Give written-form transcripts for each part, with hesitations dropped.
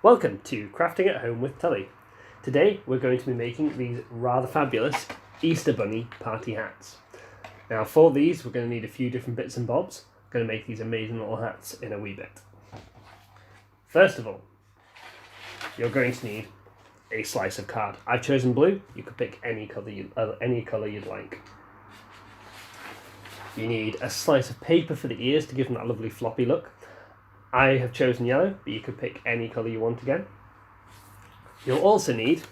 Welcome to Crafting at Home with Tully. Today we're going to be making these rather fabulous Easter Bunny party hats. Now for these we're going to need a few different bits and bobs. We're going to make these amazing little hats in a wee bit. First of all, you're going to need a slice of card. I've chosen blue. You could pick any colour you'd like. You need a slice of paper for the ears to give them that lovely floppy look. I have chosen yellow, but you could pick any colour you want again. You'll also need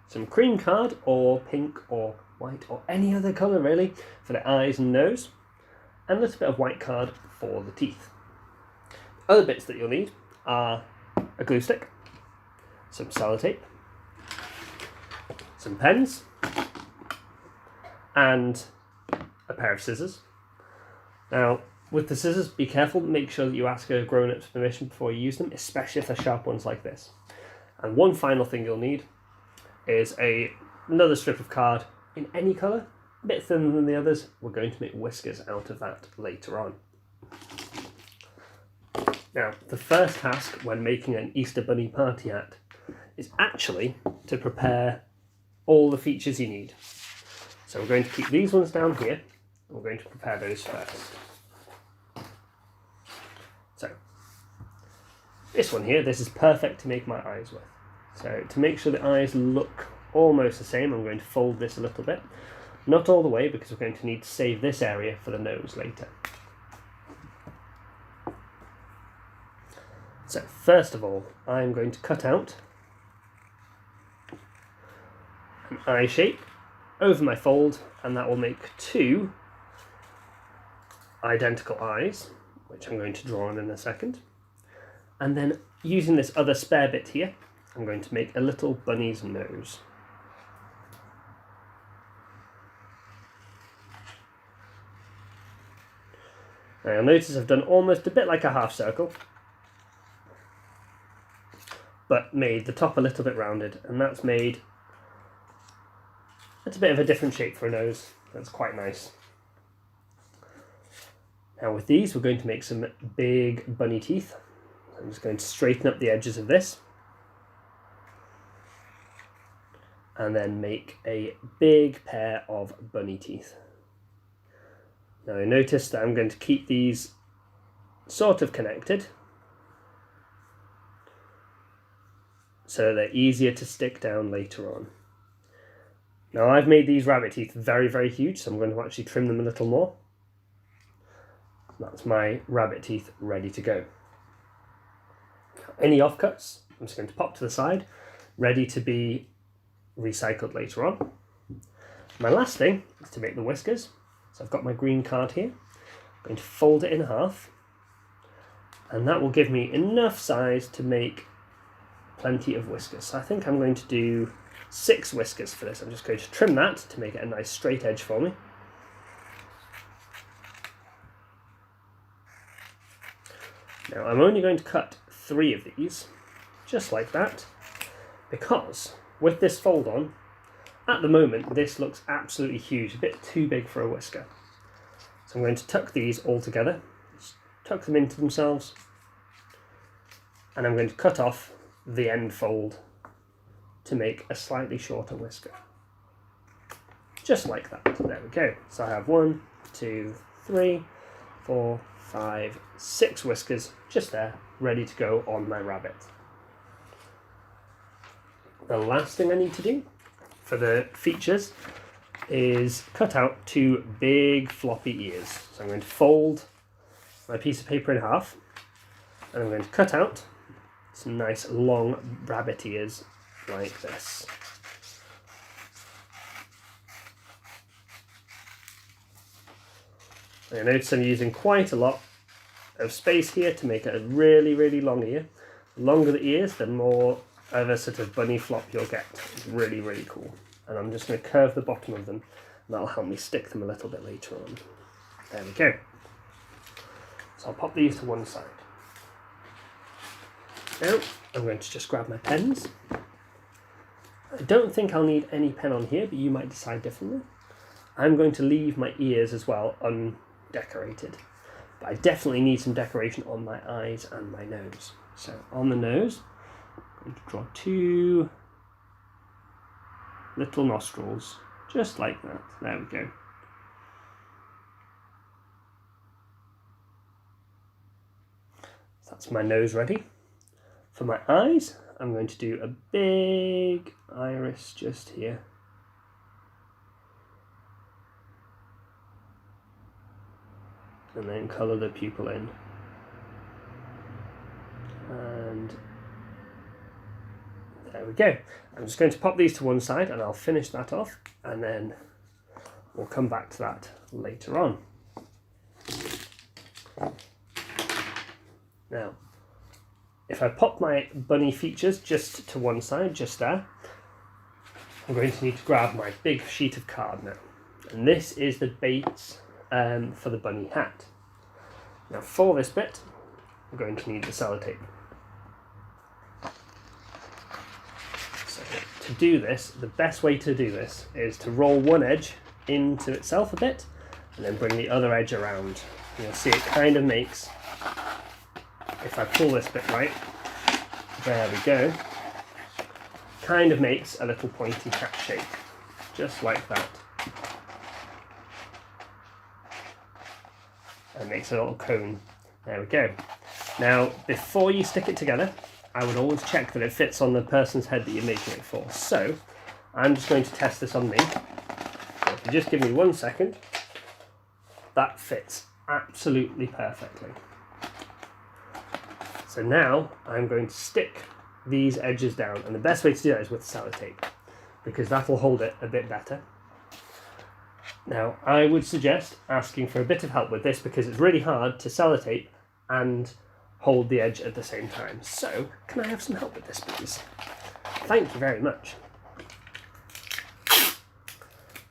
some cream card or pink or white or any other colour really for the eyes and nose, and a little bit of white card for the teeth. Other bits that you'll need are a glue stick, some sellotape, some pens, and a pair of scissors. Now, with the scissors, be careful, make sure that you ask a grown-up's permission before you use them, especially if they're sharp ones like this. And one final thing you'll need is another strip of card in any colour, a bit thinner than the others. We're going to make whiskers out of that later on. Now, the first task when making an Easter Bunny party hat is actually to prepare all the features you need. So we're going to keep these ones down here, and we're going to prepare those first. So, this one here, this is perfect to make my eyes with. So to make sure the eyes look almost the same, I'm going to fold this a little bit. Not all the way, because we're going to need to save this area for the nose later. So first of all, I'm going to cut out an eye shape over my fold, and that will make two identical eyes, which I'm going to draw on in a second. And then using this other spare bit here, I'm going to make a little bunny's nose. Now you'll notice I've done almost a bit like a half circle, but made the top a little bit rounded, and that's a bit of a different shape for a nose. That's quite nice. Now with these, we're going to make some big bunny teeth. I'm just going to straighten up the edges of this, and then make a big pair of bunny teeth. Now you notice that I'm going to keep these sort of connected, so they're easier to stick down later on. Now I've made these rabbit teeth very, very huge, so I'm going to actually trim them a little more. That's my rabbit teeth ready to go. Any offcuts, I'm just going to pop to the side, ready to be recycled later on. My last thing is to make the whiskers. So I've got my green card here. I'm going to fold it in half, and that will give me enough size to make plenty of whiskers. So I think I'm going to do 6 whiskers for this. I'm just going to trim that to make it a nice straight edge for me. Now I'm only going to cut 3 of these, just like that, because with this fold on, at the moment this looks absolutely huge, a bit too big for a whisker. So I'm going to tuck these all together, just tuck them into themselves, and I'm going to cut off the end fold to make a slightly shorter whisker. Just like that. There we go. So I have 1, 2, 3, 4, 5, 6 whiskers just there, ready to go on my rabbit. The last thing I need to do for the features is cut out 2 big floppy ears. So I'm going to fold my piece of paper in half, and I'm going to cut out some nice long rabbit ears like this. I notice I'm using quite a lot of space here to make it a really, really long ear. The longer the ears, the more of a sort of bunny flop you'll get. It's really, really cool. And I'm just going to curve the bottom of them, and that'll help me stick them a little bit later on. There we go. So I'll pop these to one side. Now I'm going to just grab my pens. I don't think I'll need any pen on here, but you might decide differently. I'm going to leave my ears as well undecorated. But I definitely need some decoration on my eyes and my nose. So on the nose, I'm I'm going to draw 2 little nostrils, just like that. There we go. So that's my nose ready. For my eyes, I'm going to do a big iris just here. And then colour the pupil in. And there we go. I'm just going to pop these to one side and I'll finish that off, and then we'll come back to that later on. Now, if I pop my bunny features just to one side, just there, I'm going to need to grab my big sheet of card now. And this is the base for the bunny hat. Now for this bit, I'm going to need the sellotape. So to do this, the best way to do this is to roll one edge into itself a bit, and then bring the other edge around. You'll see it kind of makes, if I pull this bit right, there we go, kind of makes a little pointy hat shape, just like that. And makes a little cone. There we go. Now, before you stick it together, I would always check that it fits on the person's head that you're making it for. So, I'm just going to test this on me. So if you just give me 1 second, that fits absolutely perfectly. So now, I'm going to stick these edges down, and the best way to do that is with sellotape, because that will hold it a bit better. Now, I would suggest asking for a bit of help with this, because it's really hard to sellotape and hold the edge at the same time. So, can I have some help with this, please? Thank you very much.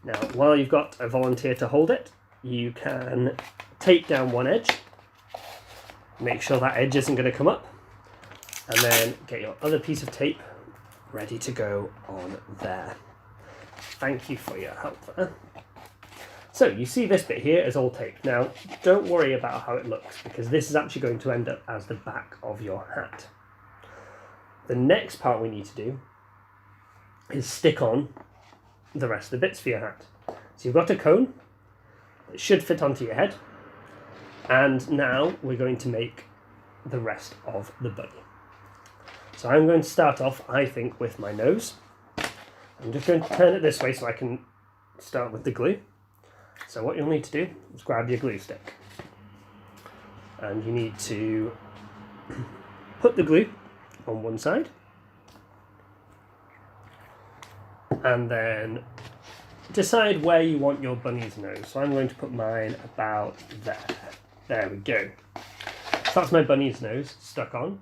Now, while you've got a volunteer to hold it, you can tape down one edge, make sure that edge isn't going to come up, and then get your other piece of tape ready to go on there. Thank you for your help there. So you see this bit here is all taped. Now, don't worry about how it looks, because this is actually going to end up as the back of your hat. The next part we need to do is stick on the rest of the bits for your hat. So you've got a cone that should fit onto your head, and now we're going to make the rest of the bunny. So I'm going to start off, I think, with my nose. I'm just going to turn it this way so I can start with the glue. So what you'll need to do is grab your glue stick, and you need to put the glue on one side, and then decide where you want your bunny's nose. So I'm going to put mine about there. There we go. So that's my bunny's nose stuck on,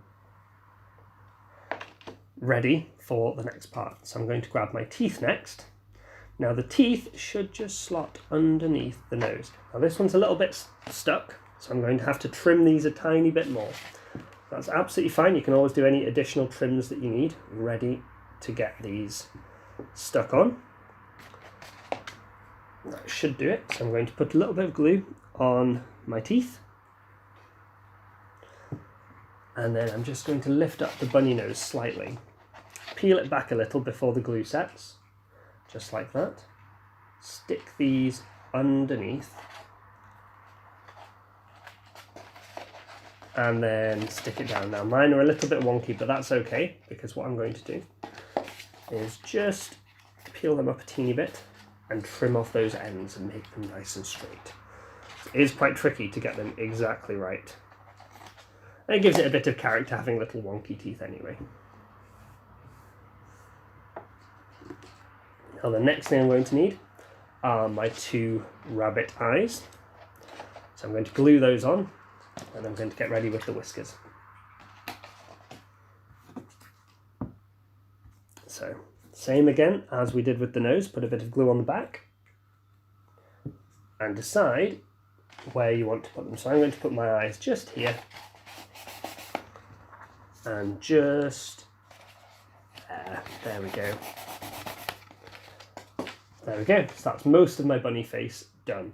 ready for the next part. So I'm going to grab my teeth next. Now the teeth should just slot underneath the nose. Now this one's a little bit stuck, so I'm going to have to trim these a tiny bit more. That's absolutely fine. You can always do any additional trims that you need, ready to get these stuck on. That should do it. So I'm going to put a little bit of glue on my teeth. And then I'm just going to lift up the bunny nose slightly. Peel it back a little before the glue sets. Just like that. Stick these underneath. And then stick it down. Now mine are a little bit wonky, but that's okay, because what I'm going to do is just peel them up a teeny bit and trim off those ends and make them nice and straight. It is quite tricky to get them exactly right. And it gives it a bit of character having little wonky teeth anyway. Now the next thing I'm going to need are my 2 rabbit eyes. So I'm going to glue those on, and I'm going to get ready with the whiskers. So same again as we did with the nose, put a bit of glue on the back and decide where you want to put them. So I'm going to put my eyes just here and just there. There we go. There we go. So that's most of my bunny face done.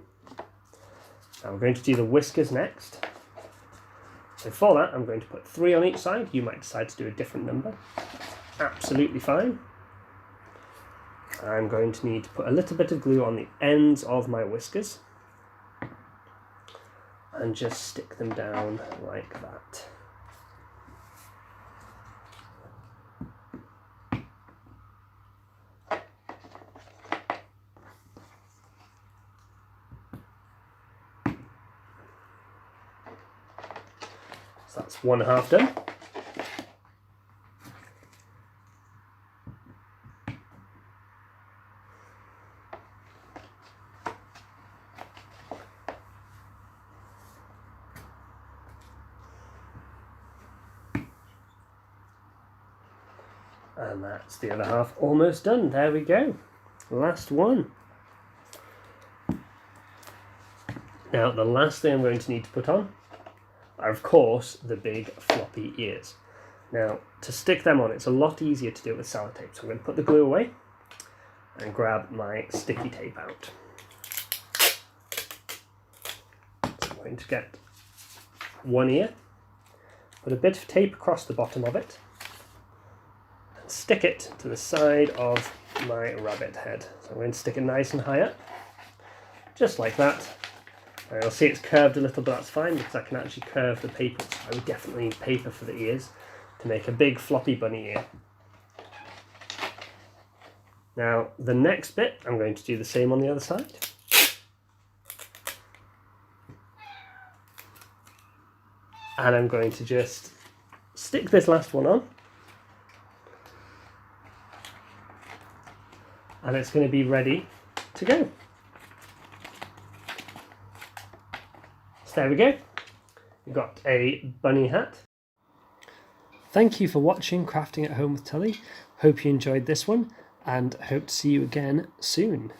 Now we're going to do the whiskers next. So for that, I'm going to put 3 on each side. You might decide to do a different number. absolutely fine. I'm going to need to put a little bit of glue on the ends of my whiskers and just stick them down like that. So that's one half done. And that's the other half almost done. There we go. Last one. Now the last thing I'm going to need to put on are of course the big floppy ears. Now to stick them on, it's a lot easier to do it with sellotape. So I'm going to put the glue away and grab my sticky tape out. So I'm going to get one ear, put a bit of tape across the bottom of it, stick it to the side of my rabbit head. So I'm going to stick it nice and high up, just like that. And you'll see it's curved a little, but that's fine because I can actually curve the paper. So I would definitely need paper for the ears to make a big floppy bunny ear. Now the next bit, I'm going to do the same on the other side. And I'm going to just stick this last one on. And it's going to be ready to go. So there we go. We've got a bunny hat. Thank you for watching Crafting at Home with Tully. Hope you enjoyed this one and hope to see you again soon.